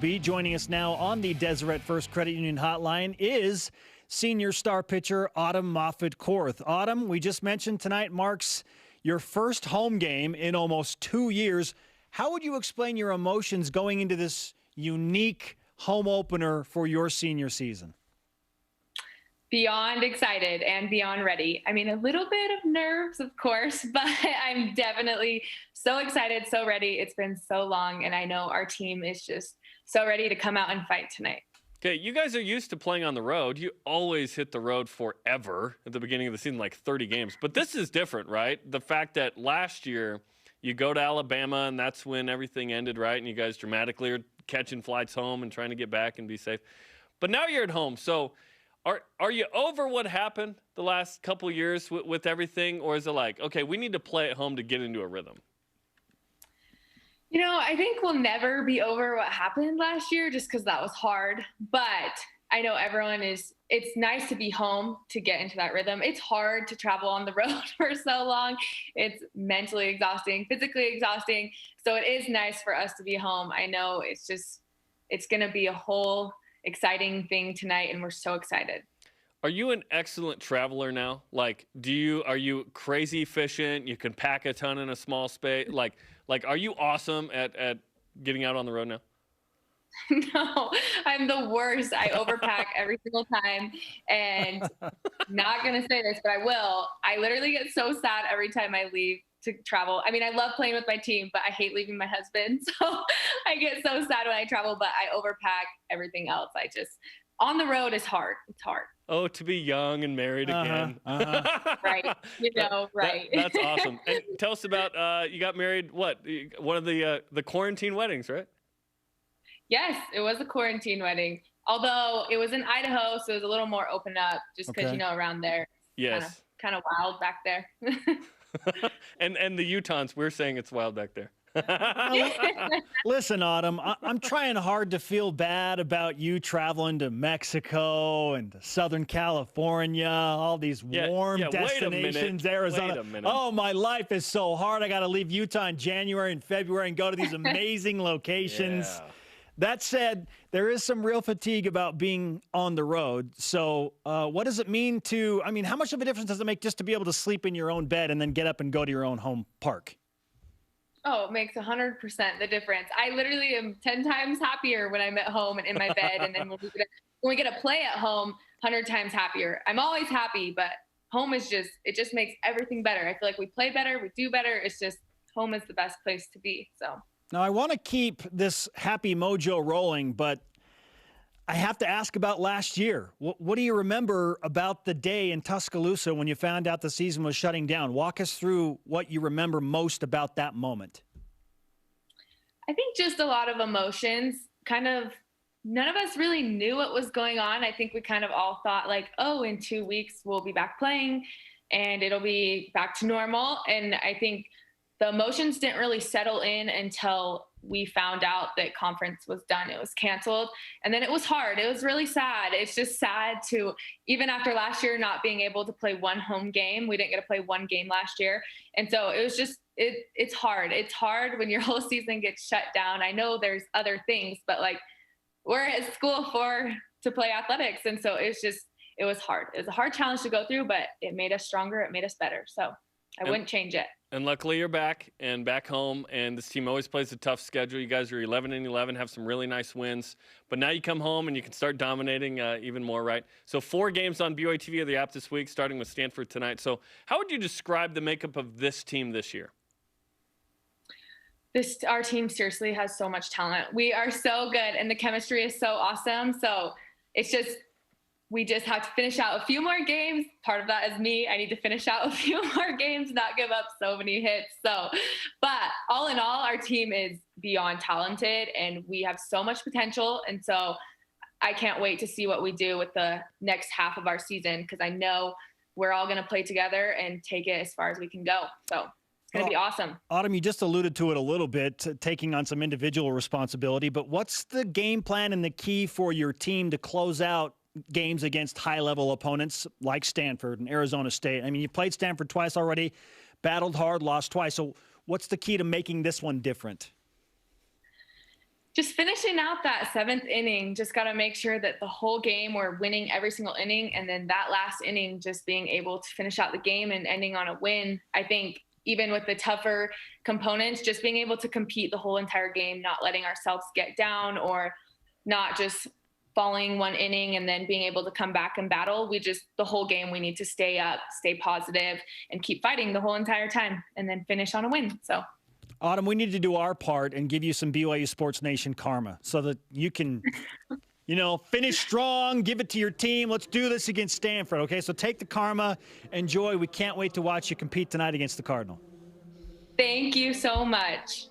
Joining us now on the Deseret First Credit Union Hotline is senior star pitcher Autumn Moffat-Korth. Autumn, we just mentioned tonight marks your first home game in almost 2 years. How would you explain your emotions going into this unique home opener for your senior season? Beyond excited and beyond ready. I mean, a little bit of nerves, of course, but I'm definitely so excited, so ready. It's been so long, and I know our team is just so ready to come out and fight tonight. Okay, you guys are used to playing on the road. You always hit the road forever at the beginning of the season, like 30 games. But this is different, right? The fact that last year you go to Alabama, and that's when everything ended, right? And you guys dramatically are catching flights home and trying to get back and be safe. But now you're at home, so are you over what happened the last couple of years with everything, or is it like, okay, we need to play at home to get into a rhythm? You know, I think we'll never be over what happened last year just because that was hard. But I know it's nice to be home to get into that rhythm. It's hard to travel on the road for so long. It's mentally exhausting, physically exhausting. So it is nice for us to be home. I know it's going to be a whole exciting thing tonight, and we're so excited. Are you an excellent traveler now? Like, are you crazy efficient? You can pack a ton in a small space. Like, are you awesome at getting out on the road now? No, I'm the worst. I overpack every single time, and not going to say this, but I will. I literally get so sad every time I leave to travel. I mean, I love playing with my team, but I hate leaving my husband. So I get so sad when I travel, but I overpack everything else. On the road is hard. It's hard. Oh, to be young and married again. Right. Right. That's awesome. And tell us about, you got married, one of the quarantine weddings, right? Yes, it was a quarantine wedding. Although it was in Idaho, so it was a little more open up just because, around there. Yes. Kind of wild back there. and the Utahns, we're saying it's wild back there. Listen, Autumn, I'm trying hard to feel bad about you traveling to Mexico and to Southern California, all these warm destinations, Arizona. Wait a minute. Oh, my life is so hard. I got to leave Utah in January and February and go to these amazing locations. Yeah. That said, there is some real fatigue about being on the road. So what does it mean how much of a difference does it make just to be able to sleep in your own bed and then get up and go to your own home park? Oh, it makes 100% the difference. I literally am 10 times happier when I'm at home and in my bed. And then when we get to play at home, 100 times happier. I'm always happy, but home is it just makes everything better. I feel like we play better, we do better. It's just home is the best place to be. So. Now, I want to keep this happy mojo rolling, but I have to ask about last year. What do you remember about the day in Tuscaloosa when you found out the season was shutting down? Walk us through what you remember most about that moment. I think just a lot of emotions. Kind of none of us really knew what was going on. I think we kind of all thought like, oh, in 2 weeks we'll be back playing and it'll be back to normal. And I think the emotions didn't really settle in until we found out that conference was done. It was canceled. And then it was hard. It was really sad. It's just sad to, even after last year not being able to play one home game, we didn't get to play one game last year. And so it was just, it's hard. It's hard when your whole season gets shut down. I know there's other things, but like we're at school to play athletics. And so it was hard. It was a hard challenge to go through, but it made us stronger. It made us better. So I wouldn't change it. And luckily you're back home, and this team always plays a tough schedule. You guys are 11-11, have some really nice wins. But now you come home and you can start dominating even more, right? So 4 games on BYUtv or the app this week, starting with Stanford tonight. So how would you describe the makeup of this team this year? Our team seriously has so much talent. We are so good, and the chemistry is so awesome. So it's just, we just have to finish out a few more games. Part of that is me. I need to finish out a few more games, not give up so many hits. But all in all, our team is beyond talented, and we have so much potential. And so I can't wait to see what we do with the next half of our season, because I know we're all going to play together and take it as far as we can go. So it's going to be awesome. Autumn, you just alluded to it a little bit, taking on some individual responsibility. But what's the game plan and the key for your team to close out games against high-level opponents like Stanford and Arizona State? I mean, you played Stanford twice already, battled hard, lost twice. So what's the key to making this one different? just finishing out that 7th inning, just got to make sure that the whole game we're winning every single inning. And then that last inning, just being able to finish out the game and ending on a win. I think even with the tougher components, just being able to compete the whole entire game, not letting ourselves get down or not just falling one inning and then being able to come back and battle. The whole game, we need to stay up, stay positive, and keep fighting the whole entire time and then finish on a win. So, Autumn, we need to do our part and give you some BYU Sports Nation karma so that you can, finish strong, give it to your team. Let's do this against Stanford, okay? So take the karma. Enjoy. We can't wait to watch you compete tonight against the Cardinal. Thank you so much.